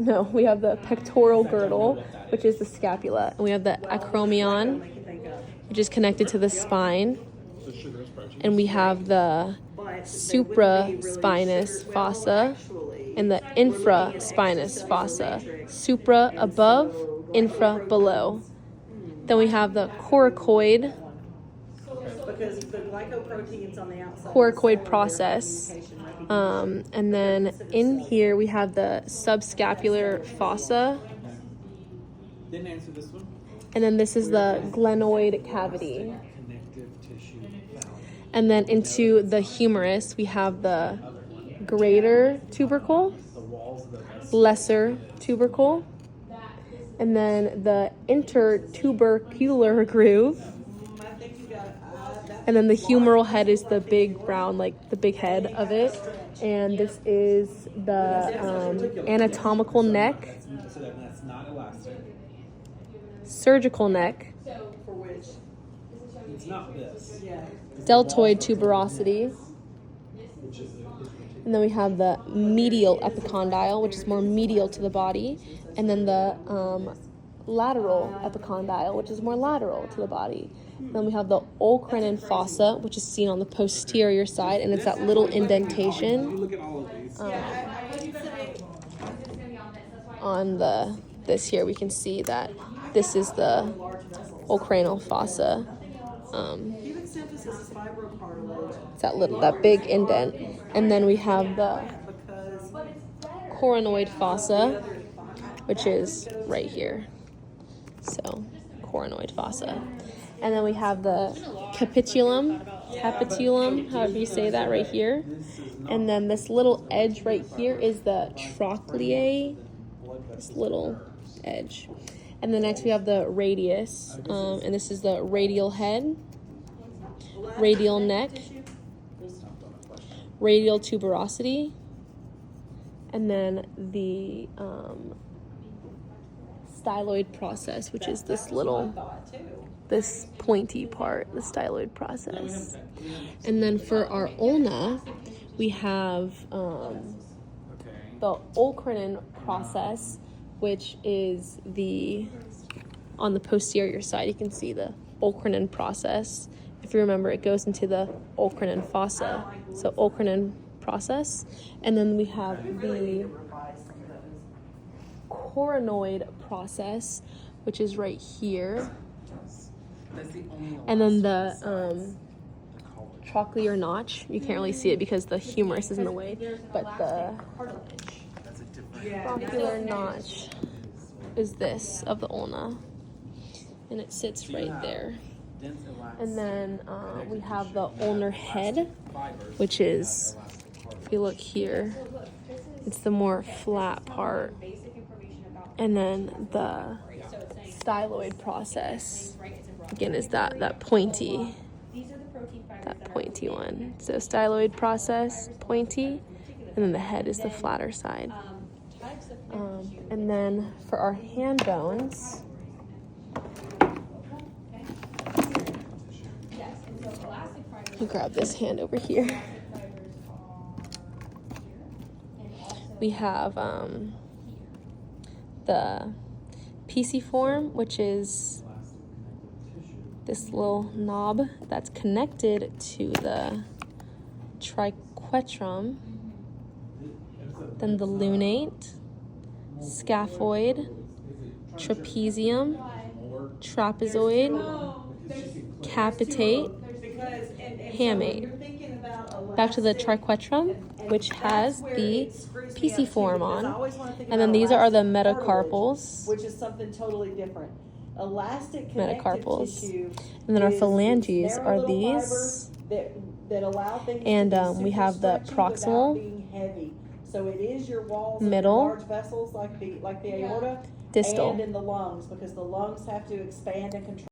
No, we have the pectoral girdle, which is the scapula. And we have the acromion, which is connected to the spine. And we have the supraspinous fossa and the infraspinous fossa. Supra above, infra below. Then we have the coracoid process. And then in here we have the subscapular fossa. Didn't answer this one. And then this is the glenoid cavity. And then into the humerus we have the greater tubercle, lesser tubercle, and then the intertubercular groove. And then the humeral head is the big round, like the big head of it. And this is the anatomical neck, surgical neck, deltoid tuberosity. And then we have the medial epicondyle, which is more medial to the body. And then the lateral epicondyle, which is more lateral to the body. Then we have the olecranon fossa, which is seen on the posterior side, and it's that little indentation on this here. We can see that this is the olecranal fossa. It's that big indent, and then we have the coronoid fossa, which is right here. So, coronoid fossa. And then we have the capitulum, however you say that, right here. And then this little edge right here is the trochleae, this little edge. And then next we have the radius, and this is the radial head, radial neck, radial tuberosity, and then the styloid process, which is this pointy part, the styloid process. And then for our ulna, we have the olecranon process, which is on the posterior side. You can see the olecranon process. If you remember, it goes into the olecranon fossa. So olecranon process. And then we have the coronoid process, which is right here. And then the trochlear notch, you can't really see it because the humerus is in the way, but the trochlear notch is this of the ulna, and it sits right there. And then we have the ulnar head, which is, if you look here, it's the more flat part. And then the styloid process, again, is that pointy one. So styloid process, pointy, and then the head is the flatter side. And then for our hand bones, I'll grab this hand over here. We have the pisiform, which is this little knob that's connected to the triquetrum. Then the lunate, scaphoid, trapezium, trapezoid, capitate, hamate. Back to the triquetrum, which has the pisiform on. And then these are the metacarpals. Which is something totally different. Elastic metacarpals. tissue. And then our phalanges are these. That allow things and to be we have the proximal, being heavy. So it is your walls middle, of large vessels like the aorta, distal, and in the lungs, because the lungs have to expand and contract.